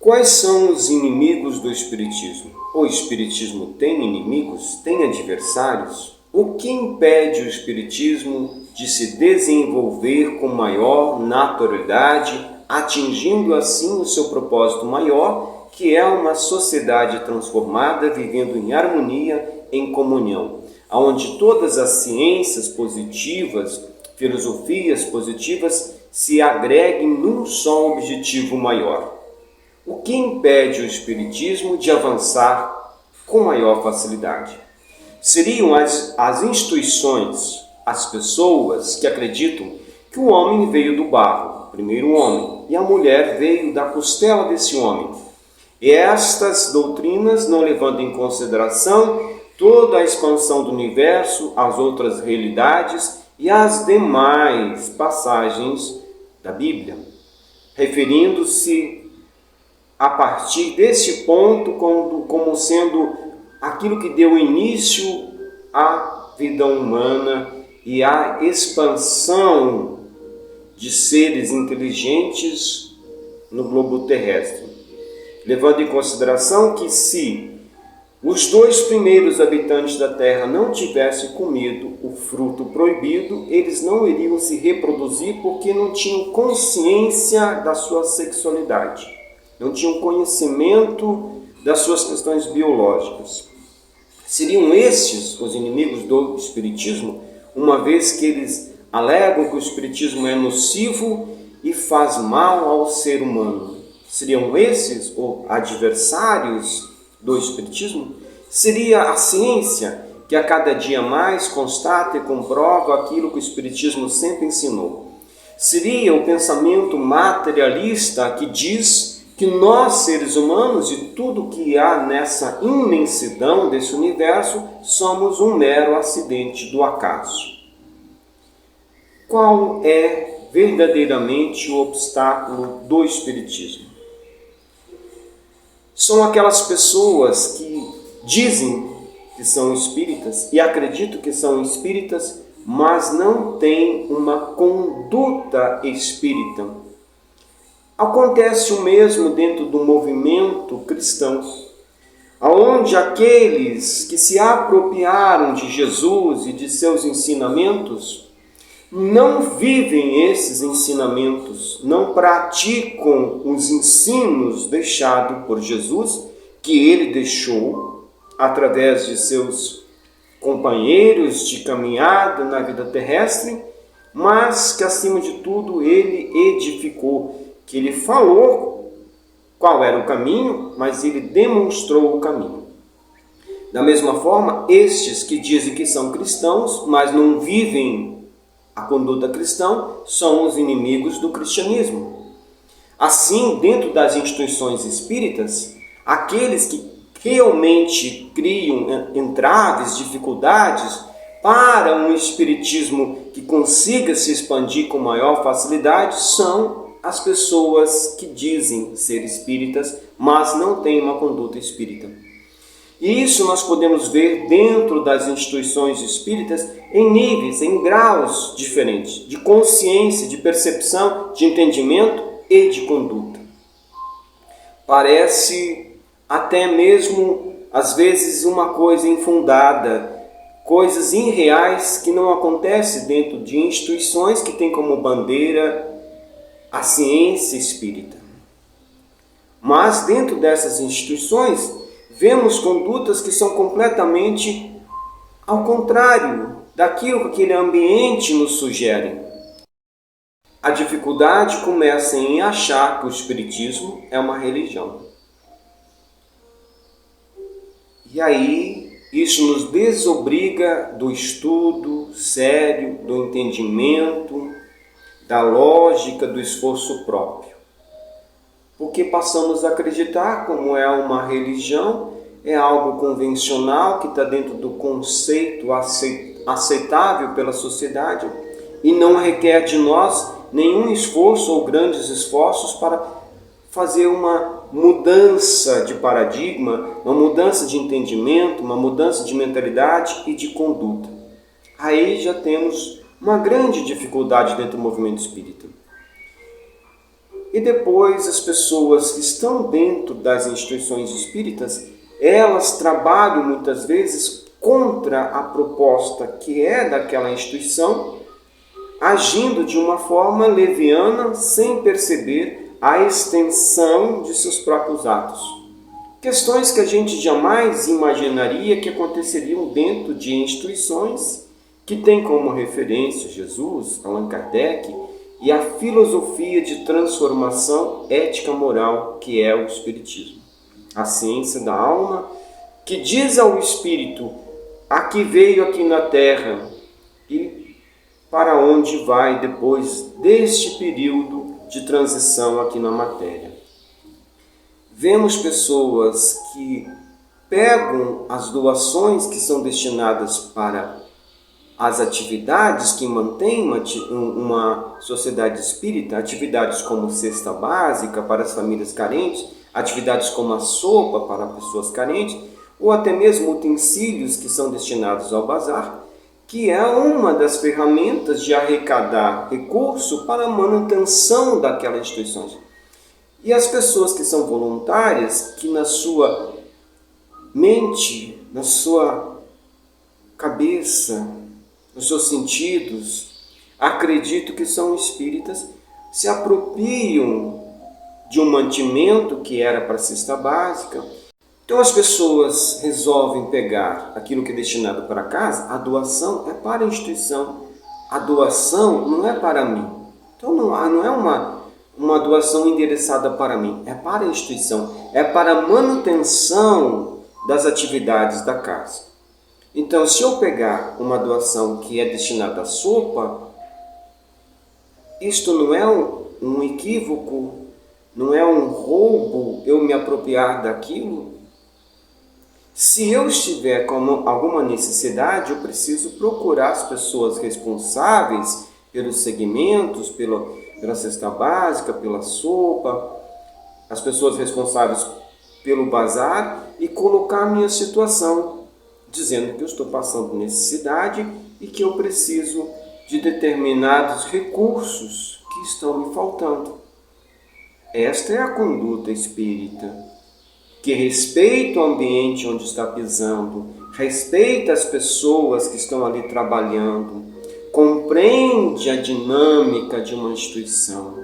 Quais são os inimigos do Espiritismo? O Espiritismo tem inimigos? Tem adversários? O que impede o Espiritismo de se desenvolver com maior naturalidade, atingindo assim o seu propósito maior, que é uma sociedade transformada, vivendo em harmonia, em comunhão, onde todas as ciências positivas, filosofias positivas, se agreguem num só objetivo maior? O que impede o Espiritismo de avançar com maior facilidade? Seriam as instituições, as pessoas que acreditam que o homem veio do barro, primeiro homem, e a mulher veio da costela desse homem. E estas doutrinas, não levando em consideração toda a expansão do universo, as outras realidades e as demais passagens da Bíblia, referindo-se a partir desse ponto como sendo aquilo que deu início à vida humana e à expansão de seres inteligentes no globo terrestre, levando em consideração que se os dois primeiros habitantes da Terra não tivessem comido o fruto proibido, eles não iriam se reproduzir porque não tinham consciência da sua sexualidade, não tinham conhecimento das suas questões biológicas. Seriam estes os inimigos do Espiritismo, uma vez que eles alegam que o Espiritismo é nocivo e faz mal ao ser humano? Seriam esses os adversários do Espiritismo? Seria a ciência que a cada dia mais constata e comprova aquilo que o Espiritismo sempre ensinou? Seria o pensamento materialista que diz que nós, seres humanos, e tudo que há nessa imensidão desse universo, somos um mero acidente do acaso? Qual é verdadeiramente o obstáculo do Espiritismo? São aquelas pessoas que dizem que são espíritas e acreditam que são espíritas, mas não têm uma conduta espírita. Acontece o mesmo dentro do movimento cristão, onde aqueles que se apropriaram de Jesus e de seus ensinamentos não vivem esses ensinamentos, não praticam os ensinos deixados por Jesus, que ele deixou através de seus companheiros de caminhada na vida terrestre, mas que acima de tudo ele edificou, que ele falou qual era o caminho, mas ele demonstrou o caminho. Da mesma forma, estes que dizem que são cristãos, mas não vivem a conduta cristã, são os inimigos do cristianismo. Assim, dentro das instituições espíritas, aqueles que realmente criam entraves, dificuldades para um espiritismo que consiga se expandir com maior facilidade, são as pessoas que dizem ser espíritas, mas não têm uma conduta espírita. E isso nós podemos ver dentro das instituições espíritas em níveis, em graus diferentes, de consciência, de percepção, de entendimento e de conduta. Parece até mesmo, às vezes, uma coisa infundada, coisas irreais que não acontecem dentro de instituições que têm como bandeira a ciência espírita. Mas dentro dessas instituições, vemos condutas que são completamente ao contrário daquilo que aquele ambiente nos sugere. A dificuldade começa em achar que o Espiritismo é uma religião. E aí, isso nos desobriga do estudo sério, do entendimento, da lógica, do esforço próprio. Porque passamos a acreditar, como é uma religião, é algo convencional que está dentro do conceito aceitável pela sociedade e não requer de nós nenhum esforço ou grandes esforços para fazer uma mudança de paradigma, uma mudança de entendimento, uma mudança de mentalidade e de conduta. Aí já temos uma grande dificuldade dentro do movimento espírita. E depois as pessoas que estão dentro das instituições espíritas, elas trabalham muitas vezes contra a proposta que é daquela instituição, agindo de uma forma leviana, sem perceber a extensão de seus próprios atos. Questões que a gente jamais imaginaria que aconteceriam dentro de instituições que têm como referência Jesus, Allan Kardec e a filosofia de transformação ética-moral que é o Espiritismo. A ciência da alma que diz ao espírito a que veio aqui na Terra e para onde vai depois deste período de transição aqui na matéria. Vemos pessoas que pegam as doações que são destinadas para as atividades que mantêm uma sociedade espírita, atividades como cesta básica para as famílias carentes, atividades como a sopa para pessoas carentes, ou até mesmo utensílios que são destinados ao bazar, que é uma das ferramentas de arrecadar recurso para a manutenção daquelas instituições. E as pessoas que são voluntárias, que na sua mente, na sua cabeça, nos seus sentidos, acredito que são espíritas, se apropriam de um mantimento que era para a cesta básica. Então as pessoas resolvem pegar aquilo que é destinado para casa, a doação é para a instituição, a doação não é para mim. Então não é uma doação endereçada para mim, é para a instituição, é para a manutenção das atividades da casa. Então, se eu pegar uma doação que é destinada à sopa, isto não é um equívoco, não é um roubo eu me apropriar daquilo? Se eu estiver com alguma necessidade, eu preciso procurar as pessoas responsáveis pelos segmentos, pela cesta básica, pela sopa, as pessoas responsáveis pelo bazar e colocar a minha situação, dizendo que eu estou passando necessidade e que eu preciso de determinados recursos que estão me faltando. Esta é a conduta espírita, que respeita o ambiente onde está pisando, respeita as pessoas que estão ali trabalhando, compreende a dinâmica de uma instituição.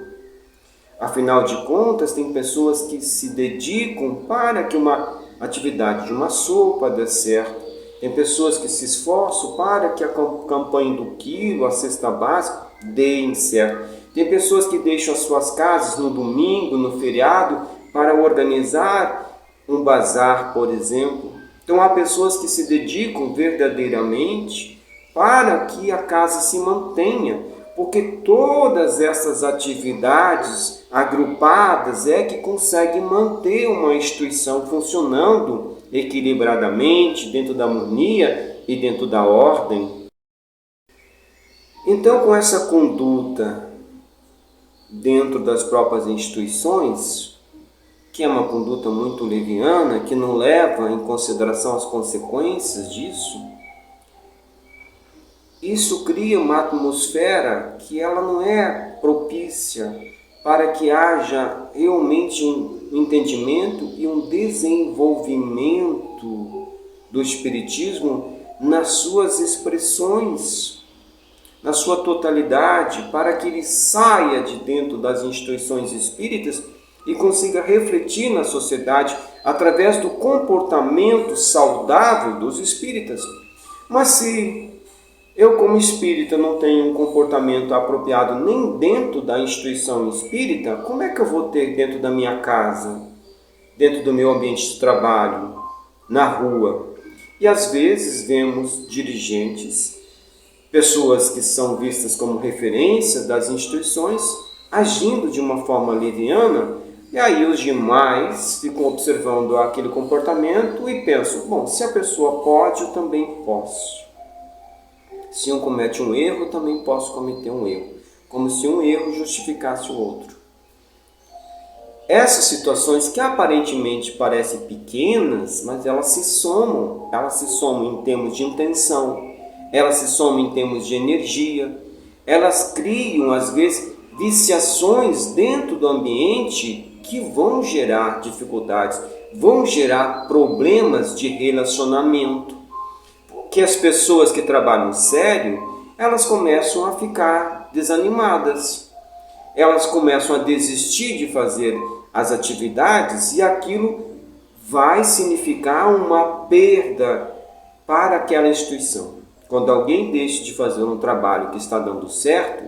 Afinal de contas, tem pessoas que se dedicam para que uma atividade de uma sopa dê certo. Tem pessoas que se esforçam para que a campanha do quilo, a cesta básica, deem certo. Tem pessoas que deixam as suas casas no domingo, no feriado, para organizar um bazar, por exemplo. Então há pessoas que se dedicam verdadeiramente para que a casa se mantenha, porque todas essas atividades agrupadas é que conseguem manter uma instituição funcionando equilibradamente, dentro da harmonia e dentro da ordem. Então, com essa conduta dentro das próprias instituições, que é uma conduta muito leviana, que não leva em consideração as consequências disso, isso cria uma atmosfera que ela não é propícia para que haja realmente um entendimento e um desenvolvimento do Espiritismo nas suas expressões, na sua totalidade, para que ele saia de dentro das instituições espíritas e consiga refletir na sociedade através do comportamento saudável dos espíritas. Mas se eu, como espírita, não tenho um comportamento apropriado nem dentro da instituição espírita, como é que eu vou ter dentro da minha casa, dentro do meu ambiente de trabalho, na rua? E às vezes vemos dirigentes, pessoas que são vistas como referência das instituições, agindo de uma forma leviana, e aí os demais ficam observando aquele comportamento e pensam, bom, se a pessoa pode, eu também posso. Se um comete um erro, eu também posso cometer um erro. Como se um erro justificasse o outro. Essas situações que aparentemente parecem pequenas, mas elas se somam. Elas se somam em termos de intenção. Elas se somam em termos de energia. Elas criam, às vezes, viciações dentro do ambiente que vão gerar dificuldades, vão gerar problemas de relacionamento. Porque as pessoas que trabalham sério, elas começam a ficar desanimadas. Elas começam a desistir de fazer as atividades e aquilo vai significar uma perda para aquela instituição. Quando alguém deixa de fazer um trabalho que está dando certo,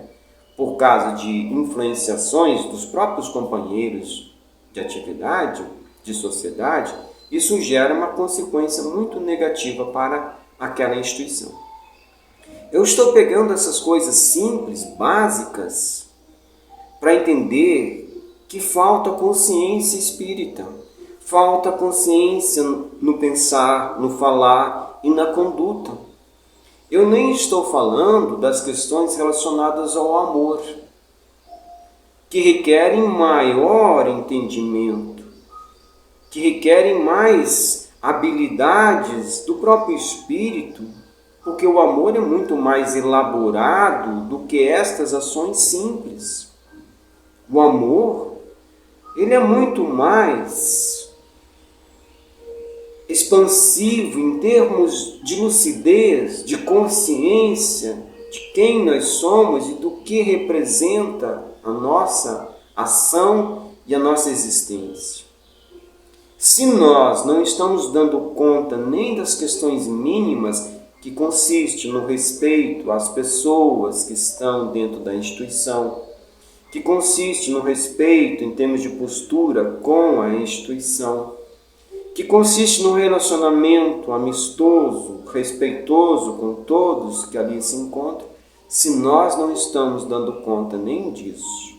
por causa de influenciações dos próprios companheiros de atividade, de sociedade, isso gera uma consequência muito negativa para aquela instituição. Eu estou pegando essas coisas simples, básicas, para entender que falta consciência espírita, falta consciência no pensar, no falar e na conduta. Eu nem estou falando das questões relacionadas ao amor, que requerem maior entendimento, que requerem mais habilidades do próprio espírito, porque o amor é muito mais elaborado do que estas ações simples. O amor, ele é muito mais expansivo em termos de lucidez, de consciência de quem nós somos e do que representa a nossa ação e a nossa existência. Se nós não estamos dando conta nem das questões mínimas que consiste no respeito às pessoas que estão dentro da instituição, que consiste no respeito em termos de postura com a instituição, que consiste no relacionamento amistoso, respeitoso com todos que ali se encontram, se nós não estamos dando conta nem disso,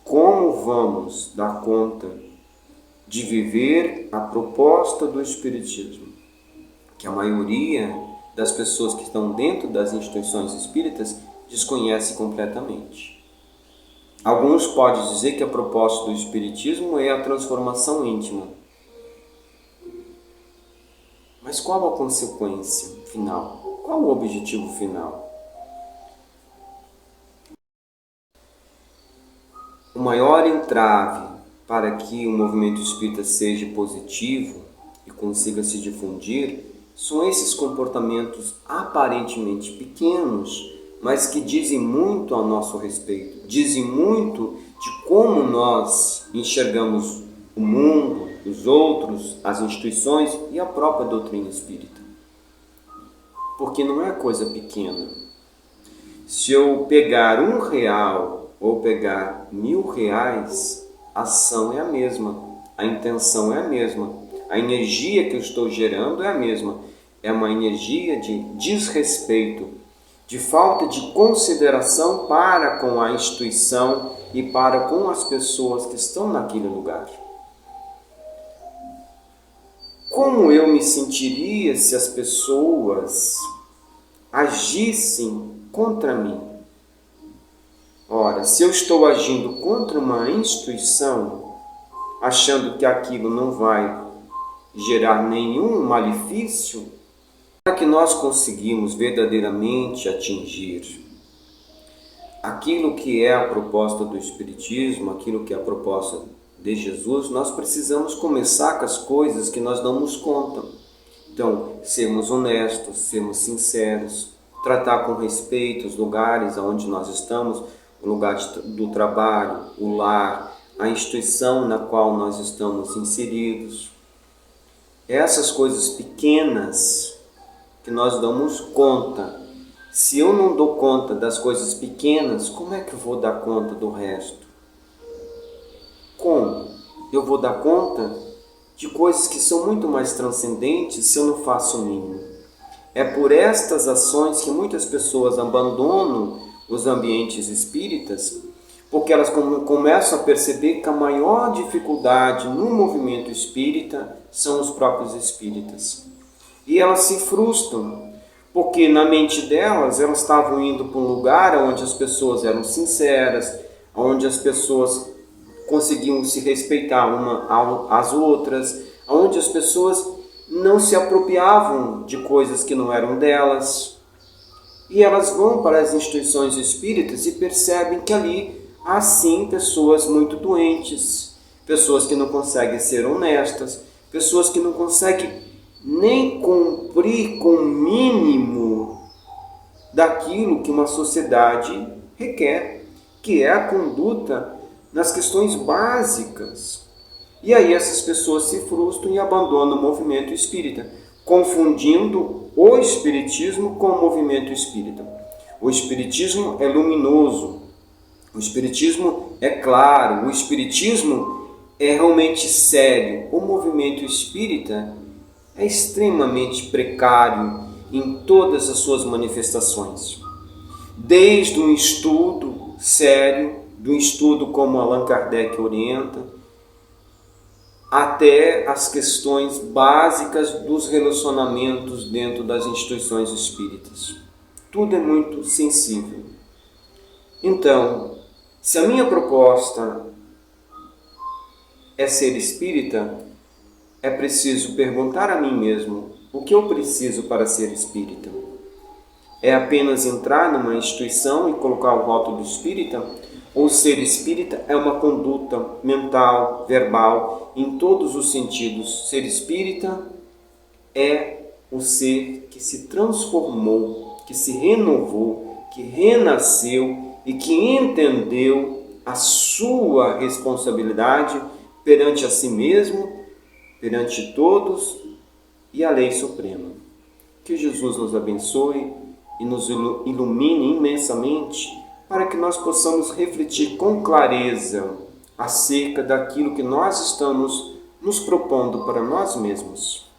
como vamos dar conta de viver a proposta do Espiritismo, que a maioria das pessoas que estão dentro das instituições espíritas desconhece completamente? Alguns podem dizer que a proposta do Espiritismo é a transformação íntima. Mas qual a consequência final? Qual o objetivo final? O maior entrave para que o movimento espírita seja positivo e consiga se difundir são esses comportamentos aparentemente pequenos, mas que dizem muito ao nosso respeito, dizem muito de como nós enxergamos o mundo, os outros, as instituições e a própria doutrina espírita. Porque não é coisa pequena. Se eu pegar R$1 ou pegar R$1.000, a ação é a mesma, a intenção é a mesma, a energia que eu estou gerando é a mesma. É uma energia de desrespeito, de falta de consideração para com a instituição e para com as pessoas que estão naquele lugar. Como eu me sentiria se as pessoas agissem contra mim? Ora, se eu estou agindo contra uma instituição, achando que aquilo não vai gerar nenhum malefício, para que nós conseguimos verdadeiramente atingir aquilo que é a proposta do Espiritismo, aquilo que é a proposta de Jesus, nós precisamos começar com as coisas que nós damos conta. Então, sermos honestos, sermos sinceros, tratar com respeito os lugares onde nós estamos, o lugar do trabalho, o lar, a instituição na qual nós estamos inseridos. Essas coisas pequenas que nós damos conta. Se eu não dou conta das coisas pequenas, como é que eu vou dar conta do resto? Como? Eu vou dar conta de coisas que são muito mais transcendentes se eu não faço o mínimo. É por estas ações que muitas pessoas abandonam os ambientes espíritas, porque elas começam a perceber que a maior dificuldade no movimento espírita são os próprios espíritas. E elas se frustram, porque na mente delas, elas estavam indo para um lugar onde as pessoas eram sinceras, onde as pessoas conseguiam se respeitar uma às outras, onde as pessoas não se apropriavam de coisas que não eram delas. E elas vão para as instituições espíritas e percebem que ali há sim pessoas muito doentes, pessoas que não conseguem ser honestas, pessoas que não conseguem nem cumprir com o mínimo daquilo que uma sociedade requer, que é a conduta nas questões básicas. E aí essas pessoas se frustram e abandonam o movimento espírita, confundindo o espiritismo com o movimento espírita. O espiritismo é luminoso, o espiritismo é claro, o espiritismo é realmente sério. O movimento espírita é extremamente precário em todas as suas manifestações. Desde um estudo sério, do estudo como Allan Kardec orienta, até as questões básicas dos relacionamentos dentro das instituições espíritas. Tudo é muito sensível. Então, se a minha proposta é ser espírita, é preciso perguntar a mim mesmo o que eu preciso para ser espírita. É apenas entrar numa instituição e colocar o rótulo espírita? Ou ser espírita é uma conduta mental, verbal, em todos os sentidos? Ser espírita é o ser que se transformou, que se renovou, que renasceu e que entendeu a sua responsabilidade perante a si mesmo, perante todos e a lei suprema. Que Jesus nos abençoe e nos ilumine imensamente para que nós possamos refletir com clareza acerca daquilo que nós estamos nos propondo para nós mesmos.